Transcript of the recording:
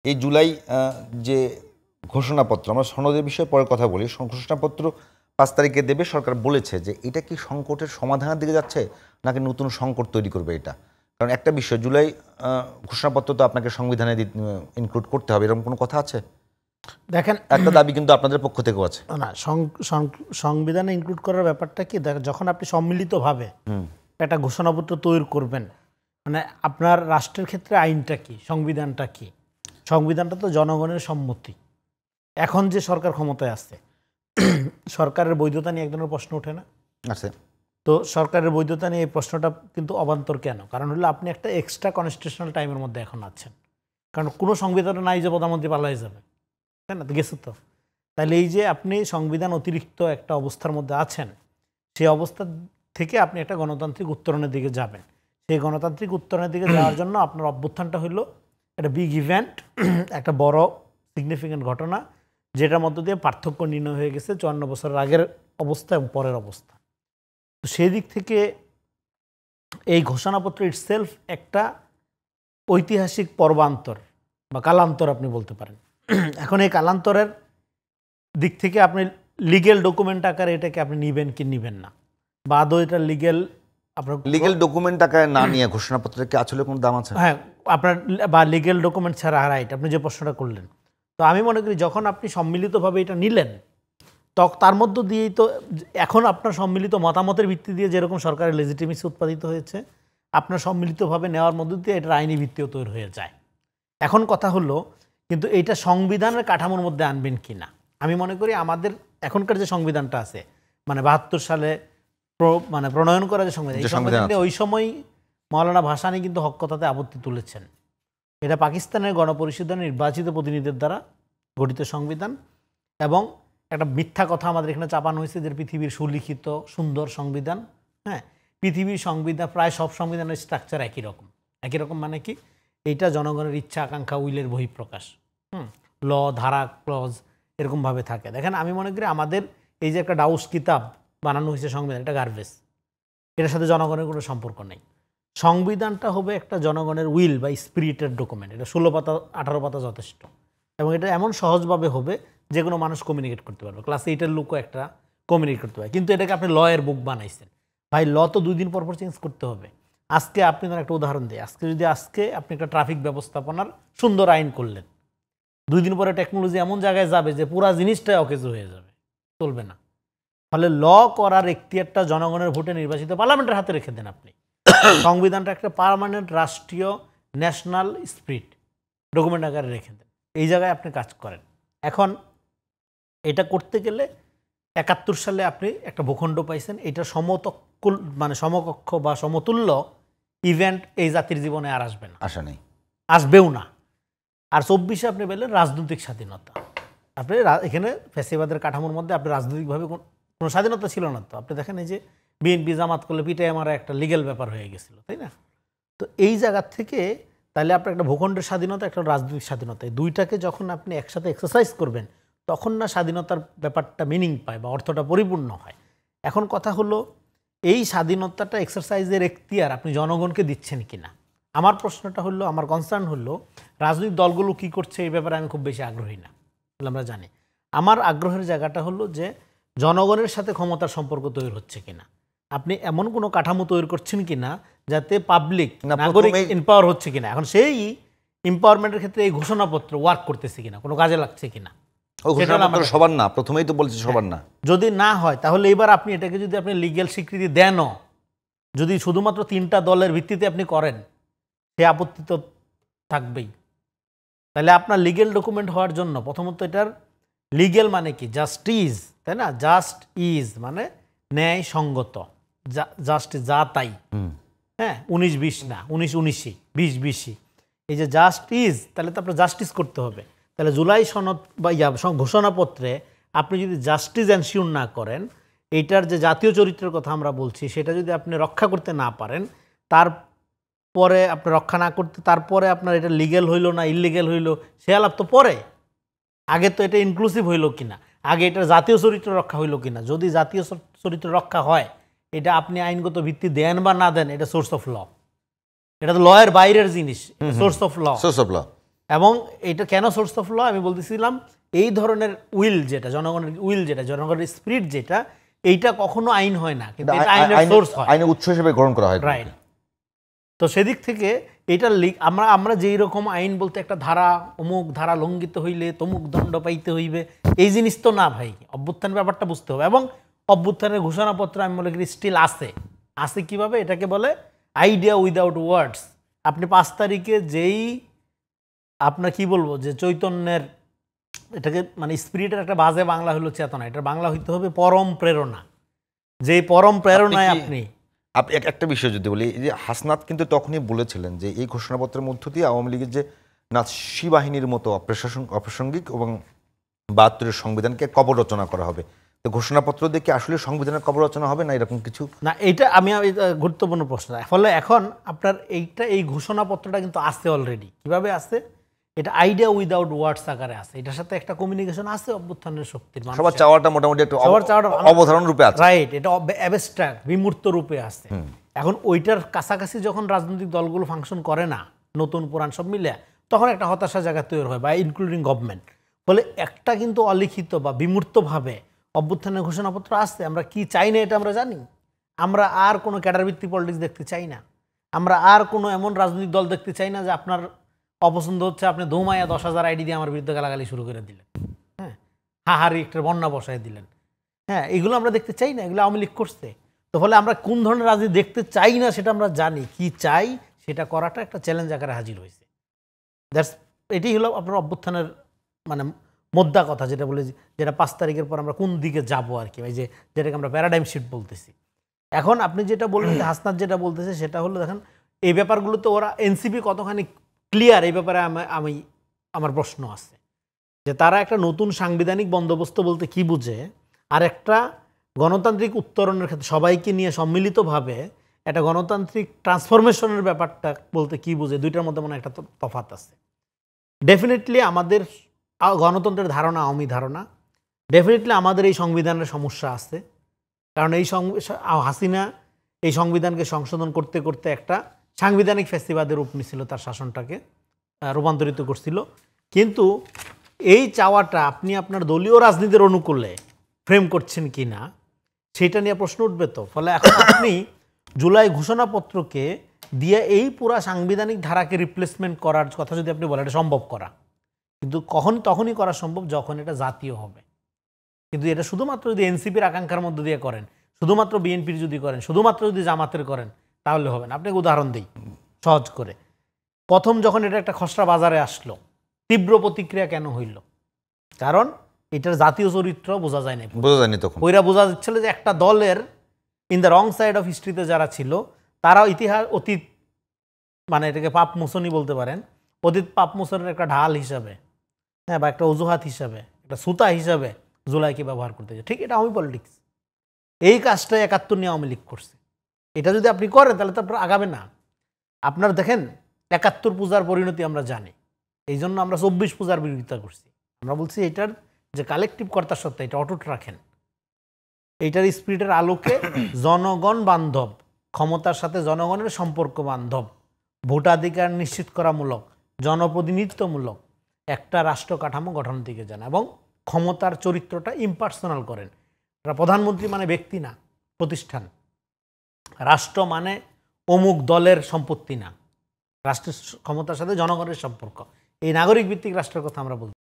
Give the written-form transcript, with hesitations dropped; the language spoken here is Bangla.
এই জুলাই যে ঘোষণাপত্র, আমরা সনদের বিষয়ে পরে কথা বলি, ঘোষণাপত্র 5 তারিখে দেবে, সরকার বলেছে যে এটা কি সংকটের সমাধানের দিকে যাচ্ছে নাকি নতুন সংকট তৈরি করবে এটা? কারণ একটা বিষয়, জুলাই ঘোষণাপত্র তো আপনাকে সংবিধানে ইনক্লুড করতে হবে, এরকম কোনো কথা আছে? দেখেন, একটা দাবি কিন্তু আপনাদের পক্ষ থেকেও আছে। না, সংবিধানে ইনক্লুড করার ব্যাপারটা কি, দেখেন যখন আপনি সম্মিলিতভাবে একটা ঘোষণাপত্র তৈরি করবেন, মানে আপনার রাষ্ট্রের ক্ষেত্রে আইনটা কি, সংবিধানটা কি? সংবিধানটা তো জনগণের সম্মতি। এখন যে সরকার ক্ষমতায় আছে, সরকারের বৈধতা নিয়ে এক ধরনের প্রশ্ন ওঠে না? আছে। তো সরকারের বৈধতা নিয়ে এই প্রশ্নটা কিন্তু অবান্তর কেন? কারণ হলো আপনি একটা এক্সট্রা কনস্টিটিউশনাল টাইমের মধ্যে এখন আছেন। কারণ কোনো সংবিধান নাই যে প্রধানমন্ত্রী পালাই যাবে, তাই না? তো গেছে তো। তাহলে এই যে আপনি সংবিধান অতিরিক্ত একটা অবস্থার মধ্যে আছেন, সেই অবস্থা থেকে আপনি একটা গণতান্ত্রিক উত্তরণের দিকে যাবেন। সেই গণতান্ত্রিক উত্তরণের দিকে যাওয়ার জন্য আপনার অভ্যুত্থানটা হলো একটা বিগ ইভেন্ট, একটা বড় সিগনিফিক্যান্ট ঘটনা, যেটার মধ্য দিয়ে পার্থক্য নির্ণয় হয়ে গেছে 54 বছরের আগের অবস্থা এবং পরের অবস্থা। তো সেই দিক থেকে এই ঘোষণাপত্র ইটসেলফ একটা ঐতিহাসিক পর্বান্তর বা কালান্তর আপনি বলতে পারেন। এখন এই কালান্তরের দিক থেকে আপনি লিগেল ডকুমেন্ট আকারে এটাকে আপনি নিবেন কি নিবেন না, বা আদৌ এটা লিগেল ডকুমেন্ট আকারে না নিয়ে ঘোষণাপত্রের কি আসলে কোনো দাম আছে? হ্যাঁ, আপনার বা লিগেল ডকুমেন্ট ছাড়া রাইট, আপনি যে প্রশ্নটা করলেন। তো আমি মনে করি যখন আপনি সম্মিলিতভাবে এটা নিলেন, তার মধ্য দিয়েই তো এখন আপনার সম্মিলিত মতামতের ভিত্তি দিয়ে যেরকম সরকারের লেজিটিমেসি উৎপাদিত হয়েছে, আপনার সম্মিলিতভাবে নেওয়ার মধ্য দিয়ে এটার আইনি ভিত্তিও তৈরি হয়ে যায়। এখন কথা হলো, কিন্তু এইটা সংবিধানের কাঠামোর মধ্যে আনবেন কি না। আমি মনে করি আমাদের এখনকার যে সংবিধানটা আছে, মানে 72 সালে প্রণয়ন করা যে সংবিধান, এই সংবিধানটা ওই সময় মৌলানা ভাসানী কিন্তু হক কথাতে আপত্তি তুলেছেন। এটা পাকিস্তানের গণপরিষদের নির্বাচিত প্রতিনিধিদের দ্বারা গঠিত সংবিধান, এবং একটা মিথ্যা কথা আমাদের এখানে চাপানো হয়েছে যে পৃথিবীর সুলিখিত সুন্দর সংবিধান। হ্যাঁ, পৃথিবীর সংবিধান প্রায় সব সংবিধানের স্ট্রাকচার একই রকম। একই রকম মানে কি, এইটা জনগণের ইচ্ছা আকাঙ্ক্ষা, উইলের বহিঃপ্রকাশ। ল, ধারা, ক্লজ এরকমভাবে থাকে। দেখেন, আমি মনে করি আমাদের এই যে একটা ডাউস কিতাব বানানো হয়েছে সংবিধান, এটা গার্বেজ, এটার সাথে জনগণের কোনো সম্পর্ক নেই। সংবিধানটা হবে একটা জনগণের উইল বা স্পিরিটেড ডকুমেন্ট। এটা 16 পাতা 18 পাতা যথেষ্ট, এবং এটা এমন সহজভাবে হবে যে কোনো মানুষ কমিউনিকেট করতে পারবে। ক্লাস 8-এর লোকও একটা কমিউনিকেট করতে পারে। কিন্তু এটাকে আপনি লয়ের বুক বানাইছেন। ভাই, ল তো 2 দিন পর পর চেঞ্জ করতে হবে। আজকে আপনি ধর একটা উদাহরণ দিই, আজকে আপনি একটা ট্রাফিক ব্যবস্থাপনার সুন্দর আইন করলেন, 2 দিন পরে টেকনোলজি এমন জায়গায় যাবে যে পুরা জিনিসটাই অকেজো হয়ে যাবে, চলবে না। ফলে ল করার এখতিয়ারটা জনগণের ভোটে নির্বাচিত পার্লামেন্টের হাতে রেখে দেন আপনি। সংবিধানটা একটা পার্মানেন্ট রাষ্ট্রীয় ন্যাশনাল স্পিরিট ডকুমেন্ট আকারে রেখে দেন। এই জায়গায় আপনি কাজ করেন। এখন এটা করতে গেলে 71 সালে আপনি একটা ভূখণ্ড পাইছেন, এটা সমকক্ষ বা সমতুল্য ইভেন্ট এই জাতির জীবনে আর আসবে না, আশা নেই, আসবেও না। আর 24-এ আপনি পেলেন রাজনৈতিক স্বাধীনতা। আপনি এখানে ফ্যাসিবাদের কাঠামোর মধ্যে আপনি রাজনৈতিকভাবে কোনো স্বাধীনতা ছিল না। তো আপনি দেখেন, এই যে বিএনপি জামাত করলে পিটাই মারা একটা লিগেল ব্যাপার হয়ে গেছিল, তাই না? তো এই জায়গা থেকে তাহলে আপনার একটা ভূখণ্ডের স্বাধীনতা, একটা রাজনৈতিক স্বাধীনতা, এই দুইটাকে যখন আপনি একসাথে এক্সারসাইজ করবেন, তখন না স্বাধীনতার ব্যাপারটা মিনিং পায় বা অর্থটা পরিপূর্ণ হয়। এখন কথা হলো, এই স্বাধীনতাটা এক্সারসাইজের এখতিয়ার আপনি জনগণকে দিচ্ছেন কিনা। আমার প্রশ্নটা হলো, আমার কনসার্ন হলো, রাজনৈতিক দলগুলো কি করছে এই ব্যাপারে আমি খুব বেশি আগ্রহী না, আমরা জানি। আমার আগ্রহের জায়গাটা হলো যে জনগণের সাথে ক্ষমতার সম্পর্ক তৈরি হচ্ছে কিনা, আপনি এমন কোনো কাঠামো তৈরি করছেন কিনা যাতে পাবলিক নাগরিক এম্পাওয়ার হচ্ছে কিনা। এখন সেই এম্পাওয়ারমেন্টের ক্ষেত্রে এই ঘোষণাপত্র ওয়ার্ক করতেছে কিনা, কোনো কাজে লাগছে কিনা। সবার না, প্রথমেই তো বলছি সবার না। যদি না হয় তাহলে এবার আপনি এটাকে যদি আপনি লিগ্যাল স্বীকৃতি দেনও, যদি শুধুমাত্র 3টা দলের ভিত্তিতে আপনি করেন, সে আপত্তি তো থাকবেই। তাহলে আপনার লিগেল ডকুমেন্ট হওয়ার জন্য প্রথমত এটার লিগেল মানে কি, জাস্টিস, তাই না? জাস্ট ইজ মানে ন্যায় সঙ্গত, জাস্ট যা তাই। হ্যাঁ, 19-20 না, 19-19, 20-20, এই যে জাস্ট ইজ, তাহলে তো আপনার জাস্টিস করতে হবে। তাহলে জুলাই সনদ বা ঘোষণাপত্রে আপনি যদি জাস্টিস এনশিওর না করেন, এইটার যে জাতীয় চরিত্রের কথা আমরা বলছি, সেটা যদি আপনি রক্ষা করতে না পারেন, তারপরে আপনি রক্ষা না করতে, তারপরে আপনার এটা লিগেল হইল না ইলিগেল হইল, সে আলাপ তো পরে। আগে তো এটা ইনক্লুসিভ হইল কিনা, আগে এটা জাতীয় চরিত্র রক্ষা হইল কিনা। যদি জাতীয় চরিত্র রক্ষা হয়, এটা আপনি আইনগত ভিত্তি দেন বা না দেন, এটা সোর্স অফ ল, এটা তো লয়ের বাইরের জিনিস, সোর্স অফ ল। এবং এটা কেন সোর্স অফ ল আমি বলতেছিলাম, এই ধরনের উইল যেটা জনগণের উইল, যেটা জনগণের স্পিরিট, যেটা এইটা কখনো আইন হয় না, কিন্তু এটা আইনের সোর্স হয়, আইনের উৎস হিসেবে গ্রহণ করা হয়। রাইট। তো সেদিক থেকে এটা আমরা যেই রকম আইন বলতে একটা ধারা, অমুক ধারা লঙ্ঘিত হইলে তমুক দণ্ড পাইতে হইবে, এই জিনিস তো না ভাই। অভ্যুত্থান ব্যাপারটা বুঝতে হবে, এবং অভ্যুত্থানের ঘোষণাপত্র আমি মনে করি স্টিল আছে কিভাবে, এটাকে বলে আইডিয়া উইদাউট ওয়ার্ডস। আপনি 5 তারিখে যেই আপনার কি বলবো যে চৈতন্যের, এটাকে মানে স্পিরিটের একটা বাজে বাংলা হলো চেতনা, এটা বাংলা হইতে হবে পরম প্রেরণা। যেই পরম প্রেরণায় আপনি একটা বিষয় যদি বলি, যে হাসনাত কিন্তু তখনই বলেছিলেন যে এই ঘোষণাপত্রের মধ্য দিয়ে আওয়ামী লীগের যে নাৎসি বাহিনীর মতো অপ্রাসঙ্গিক এবং 72-এর সংবিধানকে কবর রচনা করা হবে। তো ঘোষণাপত্র দিয়ে কি আসলে সংবিধানের কবর রচনা হবে না এরকম কিছু? না, এইটা গুরুত্বপূর্ণ প্রশ্ন। ফলে এখন আপনার এই ঘোষণাপত্রটা কিন্তু আছে অলরেডি। কিভাবে আছে? এটা আইডিয়া উইদাউট ওয়ার্ডস আকারে আছে। এটার সাথে একটা কমিউনিকেশন আছে অভ্যুত্থানের শক্তির, সবার চাওয়াটা মোটামুটি একটু অবধারণ রূপে আছে, রাইট। এটা অ্যাবস্ট্রাক্ট, বিমূর্ত রূপে আছে। এখন ওইটার কাছাকাছি যখন রাজনৈতিক দলগুলো ফাংশন করে না, নতুন পুরান সব মিলে, তখন একটা হতাশা জায়গা তৈরি হয়, বা ইনক্লুডিং গভর্নমেন্ট। ফলে একটা কিন্তু অলিখিত বা বিমূর্তভাবে অভ্যুত্থানের ঘোষণাপত্র আসছে। আমরা কি চাই না এটা আমরা জানি। আমরা আর কোনো ক্যাডারভিত্তিক পলিটিক্স দেখতে চাই না। আমরা আর কোনো এমন রাজনৈতিক দল দেখতে চাই না যে আপনার অপছন্দ হচ্ছে, আপনি ধুমাইয়া 10,000 আইডি দিয়ে আমার বিরুদ্ধে গালাগালি শুরু করে দিলেন, হ্যাঁ, হাহারি একটা বন্যা বসায় দিলেন, হ্যাঁ, এগুলো আমরা দেখতে চাই না। এগুলো আওয়ামী লীগ করছে। তো ফলে আমরা কোন ধরনের রাজনীতি দেখতে চাই না সেটা আমরা জানি। কি চাই সেটা করাটা একটা চ্যালেঞ্জ আকারে হাজির হয়েছে। এটাই হলো আপনার অভ্যুত্থানের মানে মোদ্দা কথা, যেটা বলে যেটা 5 তারিখের পর আমরা কোন দিকে যাবো আর কি, যে যেটাকে আমরা প্যারাডাইম শিফট বলতেছি। এখন আপনি যেটা বললেন, হাসনাত যেটা বলতেছে সেটা হলো, দেখেন এই ব্যাপারগুলোতে ওরা এনসিপি কতখানি ক্লিয়ার এই ব্যাপারে আমার প্রশ্ন আছে, যে তারা একটা নতুন সাংবিধানিক বন্দোবস্ত বলতে কি বুঝে, আর একটা গণতান্ত্রিক উত্তরণের ক্ষেত্রে সবাইকে নিয়ে সম্মিলিতভাবে একটা গণতান্ত্রিক ট্রান্সফরমেশনের ব্যাপারটা বলতে কি বুঝে, দুইটার মধ্যে মনে একটা তফাৎ আছে। ডেফিনেটলি আমাদের গণতন্ত্রের ধারণা আওয়ামী ধারণা, ডেফিনেটলি আমাদের এই সংবিধানের সমস্যা আছে। কারণ হাসিনা এই সংবিধানকে সংশোধন করতে করতে একটা সাংবিধানিক ফ্যাসিবাদের রূপ নিছিল, তার শাসনটাকে রূপান্তরিত করছিল। কিন্তু এই চাওয়াটা আপনি আপনার দলীয় রাজনীতির অনুকূলে ফ্রেম করছেন কি না সেটা নিয়ে প্রশ্ন উঠবে। তো ফলে এখন আপনি জুলাই ঘোষণাপত্রকে দিয়ে এই পুরা সাংবিধানিক ধারাকে রিপ্লেসমেন্ট করার কথা যদি আপনি বলেন, এটা সম্ভব করা, কিন্তু তখনই করা সম্ভব যখন এটা জাতীয় হবে। কিন্তু এটা শুধুমাত্র যদি এনসিপির আকাঙ্ক্ষার মধ্য দিয়ে করেন, শুধুমাত্র বিএনপির যদি করেন, শুধুমাত্র যদি জামাতের করেন, তাহলে হবে না। আপনাকে উদাহরণ দিই সহজ করে। প্রথম যখন এটা একটা খসড়া বাজারে আসলো, তীব্র প্রতিক্রিয়া কেন হইল? কারণ এটার জাতীয় চরিত্র বোঝা যায়নি তখন। ওইরা বোঝা যাচ্ছিল যে একটা দলের in the wrong side of হিস্ট্রিতে যারা ছিল, তারাও অতীত মানে এটাকে পাপ মোচনই বলতে পারেন, অতীত পাপ মোচনের একটা ঢাল হিসাবে, হ্যাঁ, বা একটা অজুহাত হিসাবে, একটা সুতা হিসাবে জুলাইকে ব্যবহার করতে চাই। ঠিক, এটা আওয়ামী পলিটিক্স। এই কাজটা 71 নিয়ে আওয়ামী লীগ করছে। এটা যদি আপনি করেন তাহলে তো আপনার আগাবে না। আপনার দেখেন 71 পূজার পরিণতি আমরা জানি, এই জন্য আমরা 24 পূজার বিরোধিতা করছি। আমরা বলছি এটার যে কালেকটিভ কর্তা সত্তা, এটা অটুট রাখেন। এইটার স্পিরিটের আলোকে জনগণ বান্ধব, ক্ষমতার সাথে জনগণের সম্পর্ক বান্ধব, ভোটাধিকার নিশ্চিত করামূলক, জনপ্রতিনিধিত্বমূলক একটা রাষ্ট্র কাঠামো গঠনের দিকে যান, এবং ক্ষমতার চরিত্রটা ইম্পার্সোনাল করেন। প্রধানমন্ত্রী মানে ব্যক্তি না, প্রতিষ্ঠান। রাষ্ট্র মানে অমুক দলের সম্পত্তি না, রাষ্ট্রের ক্ষমতার সাথে জনগণের সম্পর্ক। এই নাগরিক ভিত্তিক রাষ্ট্রের কথা আমরা বলছি।